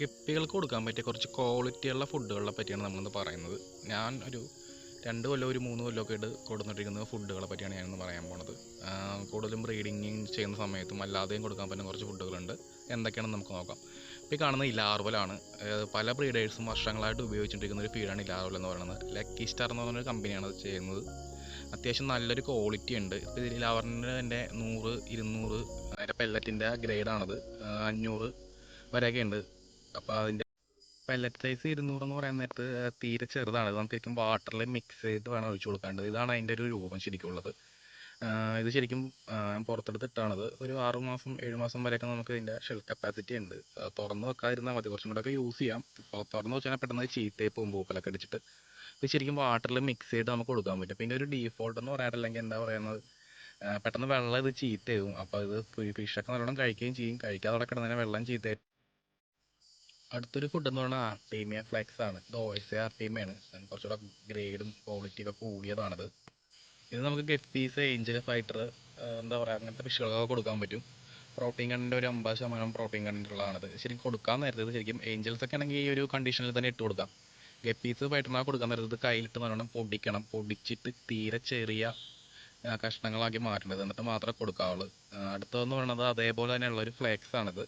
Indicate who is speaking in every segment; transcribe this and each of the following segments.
Speaker 1: ഗപ്പികൾക്ക് കൊടുക്കാൻ പറ്റിയ കുറച്ച് ക്വാളിറ്റിയുള്ള ഫുഡുകളെ പറ്റിയാണ് നമ്മളിന്ന് പറയുന്നത്. ഞാൻ ഒരു 2 കൊല്ലം ഒരു 3 കൊല്ലമൊക്കെ ആയിട്ട് കൊടുത്തുകൊണ്ടിരിക്കുന്ന ഫുഡുകളെ പറ്റിയാണ് ഞാനിന്ന് പറയാൻ പോണത്. കൂടുതലും ബ്രീഡിങ് ചെയ്യുന്ന സമയത്തും അല്ലാതെയും കൊടുക്കാൻ പറ്റുന്ന കുറച്ച് ഫുഡുകളുണ്ട്. എന്തൊക്കെയാണെന്ന് നമുക്ക് നോക്കാം. ഇപ്പോൾ ഈ കാണുന്ന ഇലാർവലാണ്. പല ബ്രീഡേഴ്സും വർഷങ്ങളായിട്ട് ഉപയോഗിച്ചുകൊണ്ടിരിക്കുന്ന ഒരു ഫീഡാണ് ഇലാർവൽ എന്ന് പറയുന്നത്. ലക്കി സ്റ്റാർ എന്ന് പറഞ്ഞൊരു കമ്പനിയാണ് അത് ചെയ്യുന്നത്. അത്യാവശ്യം നല്ലൊരു ക്വാളിറ്റി ഉണ്ട്. ഇപ്പോൾ ഇതിൽ ഇലാവറിൻ്റെ തന്നെ 100, 200 അതിൻ്റെ പെല്ലറ്റിൻ്റെ ഗ്രേഡാണത്. 500 വരെയൊക്കെ ഉണ്ട്. അപ്പോൾ അതിൻ്റെ പെല്ലറ്റ് സൈസ് 200 എന്ന് പറയാൻ നേരത്ത് തീരെ ചെറുതാണ്. നമുക്ക് ശരിക്കും വാട്ടറിൽ മിക്സ് ചെയ്തിട്ട് വേണം ഒഴിച്ചു കൊടുക്കേണ്ടത്. ഇതാണ് അതിൻ്റെ ഒരു രൂപം ശരിക്കും ഉള്ളത്. ഇത് ശരിക്കും ഞാൻ പുറത്തെടുത്ത് ഇട്ടാണത്. ഒരു 6 മാസം 7 മാസം വരെയൊക്കെ നമുക്ക് ഇതിൻ്റെ ഷെൽഫ് കപ്പാസിറ്റി ഉണ്ട്. തുറന്ന് വെക്കാതിരുന്നാൽ മതി. കുറച്ചും കൂടെയൊക്കെ യൂസ് ചെയ്യാം. തുറന്ന് വെച്ചാൽ പെട്ടെന്ന് ചീത്തയായി പോകും പൂപ്പലൊക്കെ അടിച്ചിട്ട്. ഇത് ശരിക്കും വാട്ടറിൽ മിക്സ് ചെയ്ത് നമുക്ക് കൊടുക്കാൻ പറ്റും. പിന്നെ ഒരു ഡീഫോൾട്ട് എന്ന് പറയാറില്ലെങ്കിൽ എന്താ പറയുന്നത്, പെട്ടെന്ന് വെള്ളം ഇത് ചീത്തയാവും. അപ്പോൾ ഇത് ഫിഷൊക്കെ നല്ലോണം കഴിക്കുകയും ചെയ്യും. കഴിക്കാതെ കിടന്നതിനെ വെള്ളം ചീത്തയായി. അടുത്തൊരു ഫുഡ് എന്ന് പറഞ്ഞാൽ ആർട്ടീമിയ ഫ്ലെക്സ് ആണ്. ഇത് ഓയിസെ ആർട്ടീമിയാണ്. കുറച്ചുകൂടെ ഗ്രേഡും ക്വാളിറ്റിയൊക്കെ കൂടിയതാണത്. ഇത് നമുക്ക് ഗപ്പീസ്, ഏഞ്ചൽ, ഫൈറ്റർ, എന്താ പറയുക, അങ്ങനത്തെ ഫിഷുകളൊക്കെ കൊടുക്കാൻ പറ്റും. പ്രോട്ടീൻ കണ്ടൻറ്റ് ഒരു 50% പ്രോട്ടീൻ കണ്ടൻറ്റ് ഉള്ളതാണത്. ശരിക്കും കൊടുക്കാൻ നേരത്തെ ശരിക്കും ഏഞ്ചൽസ് ഒക്കെ ആണെങ്കിൽ ഈ ഒരു കണ്ടീഷനിൽ തന്നെ ഇട്ട് കൊടുക്കാം. ഗപ്പീസ്, ഫൈറ്ററിനൊക്കെ കൊടുക്കാൻ നേരത്ത് കയ്യിലിട്ട് നല്ലോണം പൊടിക്കണം. പൊടിച്ചിട്ട് തീരെ ചെറിയ കഷ്ണങ്ങളാക്കി മാറ്റേണ്ടത്, എന്നിട്ട് മാത്രമേ കൊടുക്കാവുള്ളൂ. അടുത്തതെന്ന് പറയുന്നത് അതേപോലെ തന്നെയുള്ളൊരു ഫ്ലെക്സ് ആണിത്.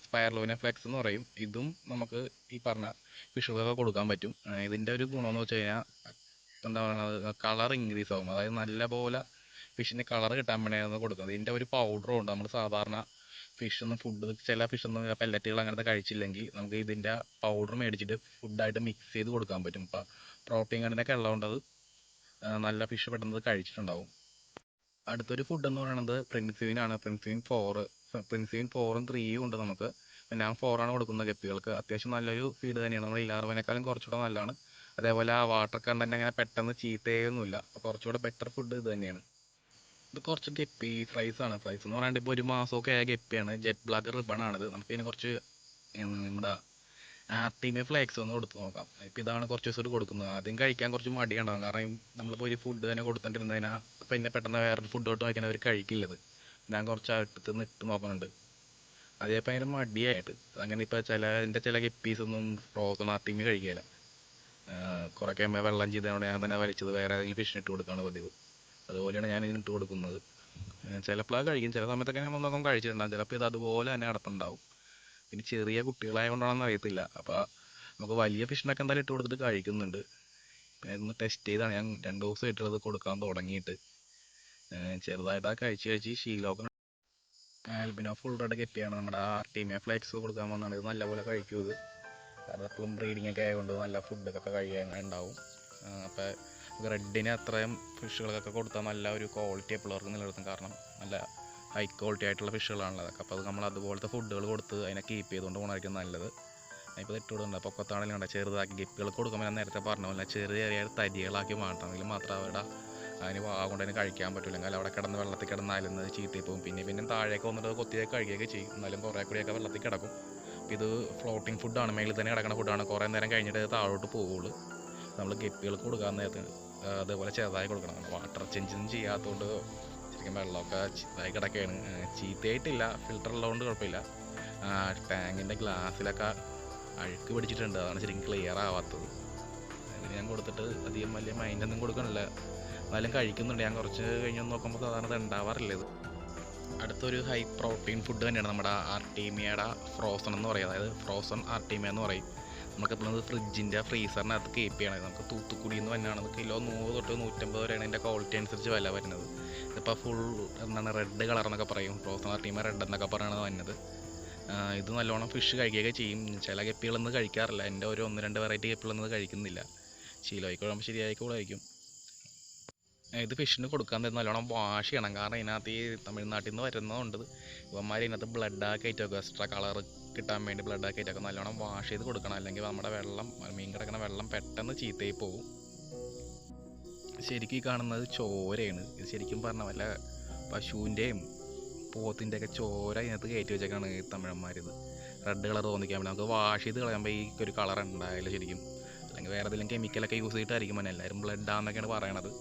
Speaker 1: സ്പൈറലോന ഫ്ലെക്സ് എന്ന് പറയും. ഇതും നമുക്ക് ഈ പറഞ്ഞ ഫിഷുകൾക്കൊക്കെ കൊടുക്കാൻ പറ്റും. ഇതിൻ്റെ ഒരു ഗുണമെന്ന് വെച്ച് കഴിഞ്ഞാൽ എന്താ പറയുക, കളർ ഇൻക്രീസ് ആകും. അതായത് നല്ല പോലെ ഫിഷിന് കളർ കിട്ടാൻ വേണ്ടിയാണ് കൊടുക്കുന്നത്. ഇതിൻ്റെ ഒരു പൗഡറും ഉണ്ട്. നമ്മൾ സാധാരണ ഫിഷൊന്നും ചില ഫിഷൊന്നും പെല്ലറ്റുകൾ അങ്ങനത്തെ കഴിച്ചില്ലെങ്കിൽ നമുക്ക് ഇതിൻ്റെ പൗഡർ മേടിച്ചിട്ട് ഫുഡായിട്ട് മിക്സ് ചെയ്ത് കൊടുക്കാൻ പറ്റും. ഇപ്പോൾ പ്രോട്ടീൻ കണ്ടൻ്റൊക്കെ ഉള്ളതുകൊണ്ട് അത് നല്ല ഫിഷ് പെട്ടെന്ന് കഴിച്ചിട്ടുണ്ടാവും. അടുത്തൊരു ഫുഡ് എന്ന് പറയുന്നത് പ്രിൻസിവിനാണ്. പ്രിൻസിവിൻ 4ഉം 3ഉം ഉണ്ട് നമുക്ക്. ഞാൻ 4ആണ് കൊടുക്കുന്നത് ഗപ്പികൾക്ക്. അത്യാവശ്യം നല്ലൊരു ഫീഡ് തന്നെയാണ്. നമ്മൾ ഇലാർവനേക്കാളും കുറച്ചുകൂടെ നല്ലതാണ്. അതേപോലെ ആ വാട്ടർ കണ്ടൻറ്റ് അങ്ങനെ പെട്ടെന്ന് ചീത്തയൊന്നുമില്ല. അപ്പോൾ കുറച്ചുകൂടെ ബെറ്റർ ഫുഡ് ഇത് തന്നെയാണ്. ഇത് കുറച്ച് ഗപ്പി ഫ്രൈസ് ആണ്. ഫ്രൈസ് എന്ന് പറയാണ്ട് ഇപ്പോൾ ഒരു മാസമൊക്കെ ആയ ഗപ്പിയാണ്. Jet black റിബണാണിത്. നമുക്കിതിന് കുറച്ച് നമ്മുടെ ആർട്ടീമിയ ഫ്ലേക്സ് ഒന്ന് കൊടുത്ത് നോക്കാം. ഇപ്പോൾ ഇതാണ് കുറച്ച് ദിവസമായിട്ട് കൊടുക്കുന്നത്. ആദ്യം കഴിക്കാൻ കുറച്ച് മടിയുണ്ടാകും. കാരണം നമ്മളിപ്പോൾ ഒരു ഫുഡ് തന്നെ കൊടുത്തിട്ടിരുന്നതിനാൽ പിന്നെ പെട്ടെന്ന് വേറൊരു ഫുഡോട്ട് വായിക്കാൻ അവർ കഴിക്കില്ലത്. ഞാൻ കുറച്ച് അടുത്ത് നിന്ന് ഇട്ട് നോക്കുന്നുണ്ട്. അതേപ്പോൾ ഭയങ്കര മടിയായിട്ട് അങ്ങനെ. ഇപ്പോൾ ചില ഗപ്പീസൊന്നും ഫ്രോസൺ ആർട്ടീമിയ കഴിക്കില്ല. കുറേ കഴിയുമ്പോൾ വെള്ളം ചെയ്തതുകൊണ്ട് ഞാൻ തന്നെ വലിച്ചത് വേറെ ഏതെങ്കിലും ഫിഷിന് ഇട്ട് കൊടുക്കുകയാണ് പതിവ്. അതുപോലെയാണ് ഞാൻ ഇതിന് ഇട്ട് കൊടുക്കുന്നത്. ചിലപ്പോഴാണ് കഴിക്കും, ചില സമയത്തൊക്കെ ഞാൻ ഒന്നൊക്കെ കഴിച്ചിട്ടുണ്ടാകും. ചിലപ്പോൾ ഇത് അതുപോലെ തന്നെ അടപ്പുണ്ടാവും. പിന്നെ ചെറിയ കുട്ടികളായതുകൊണ്ടാണെന്ന് അറിയത്തില്ല. അപ്പോൾ നമുക്ക് വലിയ ഫിഷിനൊക്കെ എന്തായാലും ഇട്ട് കൊടുത്തിട്ട് കഴിക്കുന്നുണ്ട്. പിന്നെ ഇതൊന്ന് ടെസ്റ്റ് ചെയ്താണ് ഞാൻ 2 ദിവസമായിട്ടുള്ളത് കൊടുക്കാൻ തുടങ്ങിയിട്ട്. ചെറുതായിട്ടാണ് കഴിച്ച് ശീലമൊക്കെ. ആൽബിനോ ഫുൾ റെഡ് ഗപ്പിയാണ്. നമ്മുടെ ആർട്ടീമിയ ഫ്ലേക്സ് കൊടുക്കാൻ വന്നാണ്. ഇത് നല്ലപോലെ കഴിക്കും ഇത്. കാരണം എപ്പോഴും ബ്രീഡിംഗ് ഒക്കെ ആയതുകൊണ്ട് നല്ല ഫുഡൊക്കെ കഴിക്കാൻ ഉണ്ടാവും. അപ്പോൾ റെഡിന് അത്രയും ഫിഷുകൾക്കൊക്കെ കൊടുത്താൽ നല്ല ഒരു ക്വാളിറ്റി എപ്പോഴും നിലനിർത്തും. കാരണം നല്ല ഹൈ ക്വാളിറ്റി ആയിട്ടുള്ള ഫിഷുകളാണല്ലോ അതൊക്കെ. അപ്പോൾ അത് നമ്മൾ അതുപോലത്തെ ഫുഡുകൾ കൊടുത്ത് അതിനെ കീപ്പ് ചെയ്തുകൊണ്ട് പോകണമായിരിക്കും നല്ലത്. ഇപ്പോൾ ഇട്ട് കൊടുക്കുന്നുണ്ട്. പൊക്കത്താണെങ്കിലും ഉണ്ട് ചെറുതാക്കി ഗപ്പികൾക്ക് കൊടുക്കുമ്പോൾ ഞാൻ നേരത്തെ പറഞ്ഞ പോലെ ചെറിയ തരികളാക്കി മാറ്റണമെങ്കിൽ മാത്രം അവരുടെ അതിന് കൊണ്ട് അതിന് കഴിക്കാൻ പറ്റില്ല. അല്ലെങ്കിൽ അവിടെ കിടന്ന് വെള്ളത്തിൽ കിടന്നാലും ചീത്തയിൽ പോകും. പിന്നെ താഴേക്ക് വന്നിട്ട് കൊത്തിയൊക്കെ കഴിക്കുകയൊക്കെ ചെയ്യും. എന്നാലും കുറേ കൂടിയൊക്കെ വെള്ളത്തിൽ കിടക്കും. ഇത് ഫ്ലോട്ടിംഗ് ഫുഡാണ്. മേളിൽ തന്നെ കിടക്കുന്ന ഫുഡാണ്. കുറേ നേരം കഴിഞ്ഞിട്ട് താഴോട്ട് പോവുള്ളൂ. നമ്മൾ ഗപ്പികൾക്ക് കൊടുക്കാൻ നേരത്ത് അതേപോലെ ചെറുതായി കൊടുക്കണം. വാട്ടർ ചേഞ്ചൊന്നും ചെയ്യാത്തതുകൊണ്ട് ശരിക്കും വെള്ളമൊക്കെ ഇതായി കിടക്കുകയാണ്. ചീത്തയായിട്ടില്ല, ഫിൽറ്റർ ഉള്ളതുകൊണ്ട് കുഴപ്പമില്ല. ടാങ്കിൻ്റെ ഗ്ലാസ്സിലൊക്കെ അഴുക്ക് പിടിച്ചിട്ടുണ്ട്. അതാണ് ശരിക്കും ക്ലിയർ ആവാത്തത്. അതിന് ഞാൻ കൊടുത്തിട്ട് അധികം വലിയ മൈൻഡൊന്നും കൊടുക്കണില്ല. എന്നാലും കഴിക്കുന്നുണ്ട്. ഞാൻ കുറച്ച് കഴിഞ്ഞൊന്ന് നോക്കുമ്പോൾ സാധാരണ ഇത് ഉണ്ടാവാറില്ല ഇത്. അടുത്തൊരു ഹൈ പ്രോട്ടീൻ ഫുഡ് തന്നെയാണ് നമ്മുടെ ആർട്ടീമിയയുടെ ഫ്രോസൺ എന്ന് പറയും. അതായത് ഫ്രോസൺ ആർട്ടീമിയ എന്ന് പറയും. നമുക്കെപ്പോഴും ഫ്രിഡ്ജിൻ്റെ ഫ്രീസറിനകത്ത് കീപ്പ് ചെയ്യണത്. നമുക്ക് തൂത്തുക്കുടിയിൽ നിന്ന് തന്നെയാണ്. കിലോ 100 തൊട്ട് 150 വരെയാണ് ഇതിൻ്റെ ക്വാളിറ്റി അനുസരിച്ച് വില വരുന്നത്. ഇതിപ്പോൾ ഫുൾ റെഡ് കളർ എന്നൊക്കെ പറയും. ഫ്രോസൺ ആർട്ടീമിയ റെഡ് എന്നൊക്കെ പറയണത് വന്നത്. ഇത് നല്ലോണം ഫിഷ് കഴിക്കുകയൊക്കെ ചെയ്യും. ചില ഗപ്പികളൊന്നും കഴിക്കാറില്ല. എൻ്റെ ഒരു 1-2 വെറൈറ്റി ഗപ്പികളൊന്നും കഴിക്കുന്നില്ല. ശീലമായിക്കോളുമ്പോൾ ശരിയായിക്കോളായിരിക്കും. ഇത് ഫിഷിന് കൊടുക്കാൻ തരുന്ന നല്ലോണം വാഷ് ചെയ്യണം. കാരണം ഇതിനകത്ത് ഈ തമിഴ്നാട്ടിൽ നിന്ന് വരുന്നതുകൊണ്ട് ഇവന്മാർ ഇതിനകത്ത് ബ്ലഡൊക്കെ ആയിട്ടൊക്കെ എക്സ്ട്രാ കളർ കിട്ടാൻ വേണ്ടി ബ്ലഡൊക്കെ ആയിട്ടൊക്കെ നല്ലോണം വാഷ് ചെയ്ത് കൊടുക്കണം. അല്ലെങ്കിൽ നമ്മുടെ മീൻ കിടക്കുന്ന വെള്ളം പെട്ടെന്ന് ചീത്തയായി പോകും. ശരിക്കും ഈ കാണുന്നത് ചോരയാണ്. ഇത് ശരിക്കും പറഞ്ഞാൽ വല്ല പശുവിൻ്റെയും പോത്തിൻ്റെയൊക്കെ ചോര ഇതിനകത്ത് കയറ്റി വെച്ചേക്കാണ് ഈ തമിഴന്മാരിത്. റെഡ് കളർ തോന്നിക്കാൻ വേണ്ടി നമുക്ക് വാഷ് ചെയ്ത് കളയുമ്പോൾ ഈ ഒരു കളർ ഉണ്ടായാലും ശരിക്കും. അല്ലെങ്കിൽ വേറെ ഏതെങ്കിലും കെമിക്കലൊക്കെ യൂസ് ചെയ്തിട്ടായിരിക്കും എല്ലാവരും ബ്ലഡാന്നൊക്കെയാണ് പറയണത്.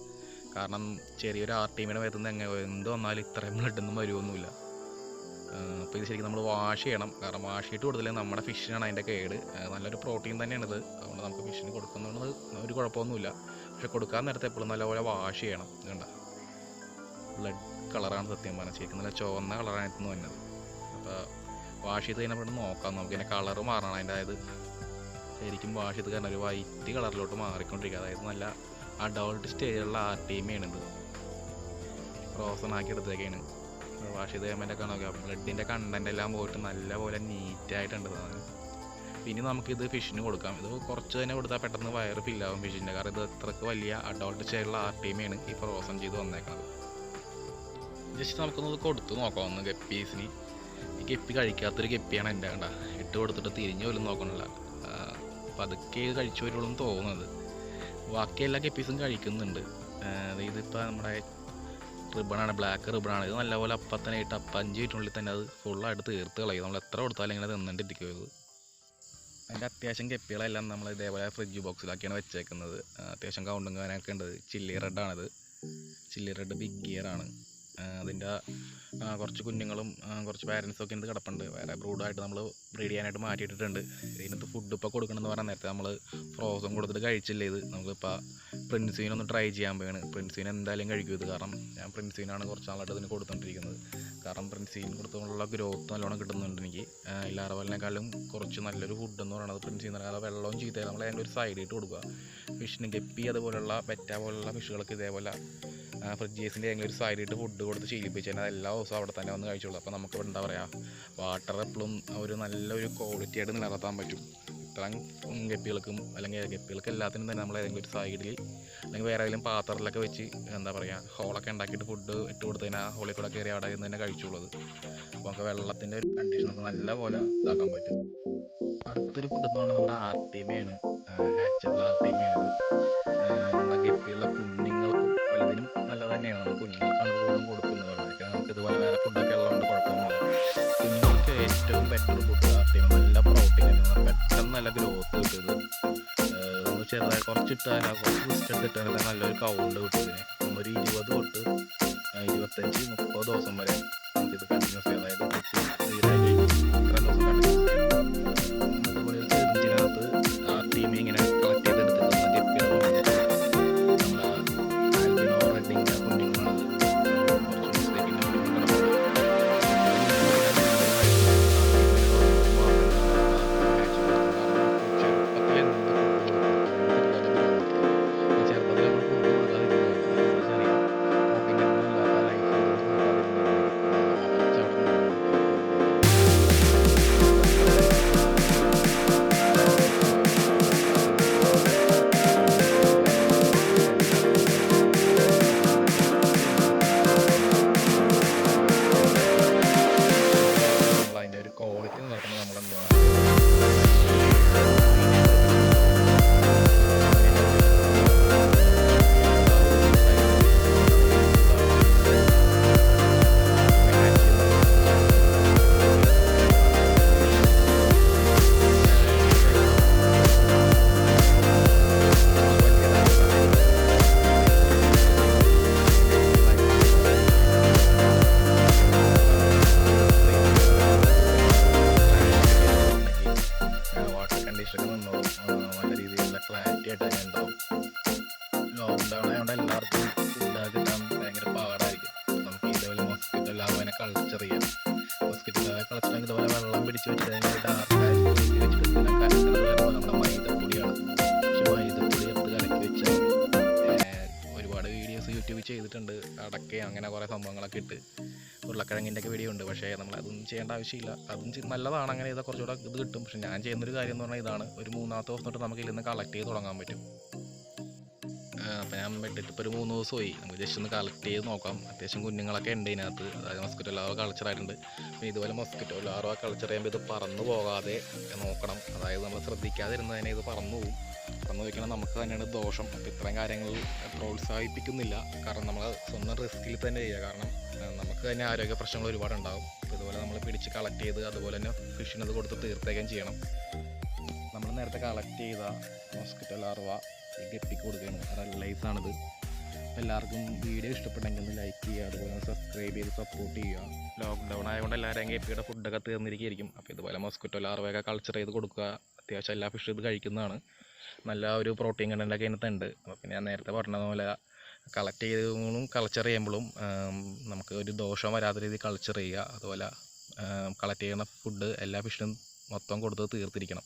Speaker 1: കാരണം ചെറിയൊരു ആർട്ടീമിയുടെ വരുന്ന എന്ത് വന്നാലും ഇത്രയും ബ്ലഡൊന്നും വരുമൊന്നുമില്ല. അപ്പോൾ ഇത് ശരിക്കും നമ്മൾ വാഷ് ചെയ്യണം. കാരണം വാഷ് ചെയ്തിട്ട് കൊടുത്തില്ലെങ്കിൽ നമ്മുടെ ഫിഷിനാണ് അതിൻ്റെ കേട്. നല്ലൊരു പ്രോട്ടീൻ തന്നെയാണിത്. അതുകൊണ്ട് നമുക്ക് ഫിഷിന് കൊടുക്കുന്നത് ഒരു കുഴപ്പമൊന്നുമില്ല. പക്ഷെ കൊടുക്കാൻ നേരത്തെ എപ്പോഴും നല്ലപോലെ വാഷ് ചെയ്യണം. കണ്ട ബ്ലഡ് കളറാണ് സത്യം പറഞ്ഞാൽ, ശരിക്കും നല്ല ചുവന്ന കളറാണ് എത്തുന്നു വന്നത്. അപ്പോൾ വാഷ് ചെയ്ത് കഴിഞ്ഞാൽ നോക്കാം നമുക്ക് ഇതിൻ്റെ കളറ് മാറണം. അതിൻ്റെ അതായത് ശരിക്കും വാഷ് ചെയ്ത് കാരണം ഒരു വൈറ്റ് കളറിലോട്ട് മാറിക്കൊണ്ടിരിക്കുക. അതായത് നല്ല അഡൾട്ട് സ്റ്റേജിലുള്ള ആർട്ടിമയാണിത്. ഫ്രോസൺ ആക്കി എടുത്തേക്കാണ്. വാഷ് ചെയ്ത് കഴിയുമ്പോൾ കാണാം ബ്ലഡിൻ്റെ കണ്ടൻ്റ് എല്ലാം പോയിട്ട് നല്ലപോലെ നീറ്റായിട്ടുണ്ട്. പിന്നെ നമുക്കിത് ഫിഷിന് കൊടുക്കാം. ഇത് കുറച്ച് തന്നെ കൊടുത്താൽ പെട്ടെന്ന് വയറ് ഫില്ലാവും ഫിഷിൻ്റെ. കാരണം ഇത് അത്രയ്ക്ക് വലിയ അഡൾട്ട് സ്റ്റേജിലുള്ള ആർട്ടിമയാണ് ഈ ഫ്രോസൺ ചെയ്ത് വന്നേക്കുന്നത്. ജസ്റ്റ് നമുക്കൊന്ന് കൊടുത്ത് നോക്കാം ഒന്ന് ഗപ്പീസിന്. ഈ ഗപ്പി കഴിക്കാത്തൊരു ഗപ്പിയാണ് എൻ്റെ. കണ്ട ഇട്ട് കൊടുത്തിട്ട് തിരിഞ്ഞു പോലും നോക്കണില്ല. പതുക്കെ കഴിച്ചു വരുള്ളൂ തോന്നുന്നത്. ബാക്കി എല്ലാ ഗപ്പീസും കഴിക്കുന്നുണ്ട്. ഇതിപ്പോൾ നമ്മുടെ റിബണാണ്, ബ്ലാക്ക് റിബണാണ്. ഇത് നല്ലപോലെ അപ്പം തന്നെ ഇട്ട് 5 മിനിറ്റിനുള്ളിൽ തന്നെ അത് ഫുള്ളായിട്ട് തീർത്ത് കളയും. നമ്മൾ എത്ര കൊടുത്താലും ഇങ്ങനെ തിന്നിട്ടിരിക്കും. ഇത് അതിൻ്റെ അത്യാവശ്യം ഗപ്പികളെല്ലാം നമ്മൾ ഇതേപോലെ ഫ്രിഡ്ജ് ബോക്സിലാക്കിയാണ് വെച്ചേക്കുന്നത്. അത്യാവശ്യം കൗണ്ടും കാര്യമൊക്കെ ഉണ്ട്. ചില്ലി റെഡാണിത്. ചില്ലി റെഡ് ബിഗ് ഗിയറാണ്. അതിൻ്റെ കുറച്ച് കുഞ്ഞുങ്ങളും കുറച്ച് പാരൻസൊക്കെ ഇത് കിടപ്പുണ്ട്. വേറെ ബ്രൂഡായിട്ട് നമ്മൾ ബ്രീഡ് ചെയ്യാനായിട്ട് മാറ്റിയിട്ടിട്ടുണ്ട്. ഇതിനകത്ത് ഫുഡ് ഇപ്പോൾ കൊടുക്കണമെന്ന് പറഞ്ഞാൽ നേരത്തെ നമ്മൾ ഫ്രോസൺ കൊടുത്തിട്ട് കഴിച്ചില്ലേ. ഇത് നമുക്കിപ്പോൾ പ്രിൻസീനൊന്ന് ട്രൈ ചെയ്യാൻ പോയാണ്. പ്രിൻസീൻ എന്തായാലും കഴിക്കും ഇത്. കാരണം ഞാൻ പ്രിൻസീനാണ് കുറച്ച് നാളായിട്ട് ഇതിന് കൊടുത്തുകൊണ്ടിരിക്കുന്നത്. കാരണം പ്രിൻസീൻ കൊടുത്തുകൊണ്ടുള്ള ഗ്രോത്ത് നല്ലോണം കിട്ടുന്നുണ്ട് എനിക്ക്. ഇല്ലാറവലിനേക്കാളും കുറച്ച് നല്ലൊരു ഫുഡ് എന്ന് പറയുന്നത് പ്രിൻസീൻ എന്ന് പറഞ്ഞാൽ വെള്ളവും ചീത്തയും നമ്മൾ അതിൻ്റെ ഒരു സൈഡിട്ട് കൊടുക്കുക. ഫിഷിന് ഗപ്പി അതുപോലുള്ള ബെറ്റ പോലുള്ള ഫിഷുകൾക്ക് ഇതേപോലെ ഫ്രിഡ്ജേസിൻ്റെ ഏതെങ്കിലും ഒരു സൈഡിട്ട് ഫുഡ് കൊടുത്ത് ശീലിപ്പിച്ച് കഴിഞ്ഞാൽ എല്ലാ ദിവസവും അവിടെ തന്നെ വന്ന് കഴിച്ചോളൂ. അപ്പോൾ നമുക്ക് എന്താ പറയുക, വാട്ടർ എപ്പോഴും ഒരു നല്ലൊരു ക്വാളിറ്റി ആയിട്ട് നിലനിർത്താൻ പറ്റും. ഇത്രയും ഗപ്പികൾക്കും അല്ലെങ്കിൽ ഗപ്പികൾക്ക് എല്ലാത്തിനും തന്നെ നമ്മൾ ഏതെങ്കിലും ഒരു സൈഡിൽ അല്ലെങ്കിൽ വേറെ ഏതെങ്കിലും പാത്രത്തിലൊക്കെ വെച്ച് എന്താ പറയുക ഹോളൊക്കെ ഉണ്ടാക്കിയിട്ട് ഫുഡ് ഇട്ട് കൊടുത്ത് കഴിഞ്ഞാൽ ഹോളിൽ കൂടെ കയറി അവിടെ നിന്ന് തന്നെ കഴിച്ചോളൂ. അപ്പോൾ നമുക്ക് വെള്ളത്തിൻ്റെ ഒരു കണ്ടീഷനൊക്കെ നല്ല പോലെ ഇതാക്കാൻ പറ്റും. അടുത്തൊരു ഫുഡ് എന്ന് പറഞ്ഞാൽ നമ്മുടെ ആർട്ടിമയാണ്. നാച്ചുറൽ ആർട്ടിമയാണ്. നമ്മുടെ ഗപ്പിയുള്ള കുഞ്ഞുങ്ങൾക്കും വലുതിനും നല്ലത് തന്നെയാണ്. നമ്മൾ കുഞ്ഞുങ്ങൾക്കാണ് കൂടുതലും കൊടുക്കുന്നത്. അതൊക്കെ നമുക്ക് ഇതുപോലെ വേറെ ഫുഡൊക്കെ ഉള്ളതുകൊണ്ട് കുഴപ്പമൊന്നുമില്ല. കുഞ്ഞുങ്ങൾക്ക് ഏറ്റവും ബെറ്റർ ഫുഡ് ആർട്ടിമ. നല്ല പ്രോട്ടീൻ ആണ്, പെട്ടെന്ന് നല്ല ഗ്രോത്ത് കിട്ടുന്നത്. നമ്മൾ ചെറുതായി കുറച്ചിട്ടാൽ കുറച്ച് റിസ്റ്റെടുത്തിട്ടാൽ നല്ലൊരു കൗണ്ട് കിട്ടുന്നത്. ഒരു 20 തൊട്ട് 25-30 ദിവസം വരെ നമുക്കിത് കണ്ടിന്യൂസ് ചെയ്യാം. അതായത് ഇത്ര ദിവസം കണ്ടിന്യൂസ് ചെയ്യാം. അതുപോലെ ഒരു ചെറിഞ്ചിനകത്ത് ആർട്ടിമ ഇങ്ങനെ കളക്ട് ചെയ്തെടുത്തിട്ട് ഗപ്പിയുടെ നമ്മുടെ ആൽബിനോ റെഡിൻ്റെ കുഞ്ഞുങ്ങളാണത്. കുറച്ച് മിസ്റ്റേക്കിൻ്റെ നല്ല രീതിയിലുള്ള ക്ലാരിറ്റി ആയിട്ട് തന്നെ ഉണ്ടാവും. ലോക്ക്ഡൗൺ ആയതുകൊണ്ട് എല്ലാവർക്കും ഫുഡ് കിട്ടാൻ ഭയങ്കര പാടായിരിക്കും. നമുക്ക് ഇതേപോലെ മൊസ്കിറ്റോ ലാവ് അതിനെ കൾച്ചർ ചെയ്യാം. മൊസ്കിറ്റോ ലാവ് കളച്ചർ ഇതുപോലെ വെള്ളം പിടിച്ച് വെച്ച് കഴിഞ്ഞാൽ ഡാർക്കായി വെച്ചിട്ട് കലക്കുന്നത് നമ്മുടെ മൈദപ്പൊടിയാണ്. പക്ഷെ മൈദപ്പൊടി എടുത്ത് കലക്കി വെച്ചാൽ ഒരുപാട് വീഡിയോസ് യൂട്യൂബിൽ ചെയ്തിട്ടുണ്ട്. അടക്ക അങ്ങനെ കുറേ സംഭവങ്ങളൊക്കെ ഇട്ട് ഉരുളക്കിഴങ്ങിൻ്റെ ഒക്കെ വീഡിയോ ഉണ്ട്. പക്ഷേ നമ്മളതൊന്നും ചെയ്യേണ്ട ആവശ്യമില്ല. അതും നല്ലതാണ്. അങ്ങനെ ചെയ്താൽ കുറച്ചുകൂടെ ഇത് കിട്ടും. പക്ഷെ ഞാൻ ചെയ്യുന്നൊരു കാര്യം എന്ന് പറഞ്ഞാൽ ഇതാണ്. ഒരു 3-ാമത്തെ ദിവസം തൊട്ട് നമുക്ക് ഇതിൽ നിന്ന് കളക്ട് ചെയ്ത് തുടങ്ങാൻ പറ്റും. അപ്പോൾ ഞാൻ വെട്ടിട്ട് ഇപ്പോൾ ഒരു 3 ദിവസമായി. നമുക്ക് ജസ്റ്റ് ഒന്ന് കളക്ട് ചെയ്ത് നോക്കാം. അത്യാവശ്യം കുഞ്ഞുങ്ങളൊക്കെ ഉണ്ട് ഇതിനകത്ത്. അതായത് മസ്കിറ്റോ ലാർവ കൾച്ചറായിട്ടുണ്ട്. അപ്പോൾ ഇതുപോലെ മസ്കിറ്റോ ലാർവ കൾച്ചർ ചെയ്യുമ്പോൾ ഇത് പറന്നു പോകാതെ നോക്കണം. അതായത് നമ്മൾ ശ്രദ്ധിക്കാതിരുന്നതിനെ ഇത് പറന്നു പോകും. പറന്നു പോയിക്കണം നമുക്ക് തന്നെയാണ് ദോഷം. അപ്പോൾ ഇത്രയും കാര്യങ്ങൾ പ്രോത്സാഹിപ്പിക്കുന്നില്ല. കാരണം നമ്മൾ സ്വന്തം റിസ്കിൽ തന്നെ ചെയ്യുക. കാരണം നമുക്ക് തന്നെ ആരോഗ്യ പ്രശ്നങ്ങൾ ഒരുപാടുണ്ടാകും. അപ്പോൾ ഇതുപോലെ നമ്മൾ പിടിച്ച് കളക്ട് ചെയ്ത് അതുപോലെ തന്നെ ഫിഷിനത് കൊടുത്ത് തീർത്തേക്കും ചെയ്യണം. നമ്മൾ നേരത്തെ കളക്ട് ചെയ്ത മസ്കിറ്റോ ലാർവ ഈ ഗപ്പിക്ക് കൊടുക്കുകയാണ്. റെഡ് ലൈസാണിത്. എല്ലാവർക്കും വീഡിയോ ഇഷ്ടപ്പെട്ടെങ്കിൽ ഒന്ന് ലൈക്ക് ചെയ്യുക, അതുപോലെ സബ്സ്ക്രൈബ് ചെയ്ത് സപ്പോർട്ട് ചെയ്യുക. ലോക്ക്ഡൗൺ ആയതുകൊണ്ട് എല്ലാവരെയും ഗപ്പിയുടെ ഫുഡൊക്കെ തീർന്നിരിക്കുകയായിരിക്കും. അപ്പോൾ ഇതുപോലെ മസ്കിറ്റോ ലാർവയൊക്കെ കൾച്ചർ ചെയ്ത് കൊടുക്കുക. അത്യാവശ്യം എല്ലാ ഫിഷും ഇത് കഴിക്കുന്നതാണ്. നല്ല ഒരു പ്രോട്ടീൻ കണ്ടൻ്റൊക്കെ ഇതിനകത്തുണ്ട്. അപ്പോൾ പിന്നെ ഞാൻ നേരത്തെ പറഞ്ഞതുപോലെ കളക്ട് ചെയ്യുമ്പോഴും കൾച്ചർ ചെയ്യുമ്പോഴും നമുക്ക് ഒരു ദോഷം വരാത്ത രീതിയിൽ കൾച്ചർ ചെയ്യുക. അതുപോലെ കളക്ട് ചെയ്യുന്ന ഫുഡ് എല്ലാ ഫിഷിനും മൊത്തം കൊടുത്ത് തീർത്തിരിക്കണം.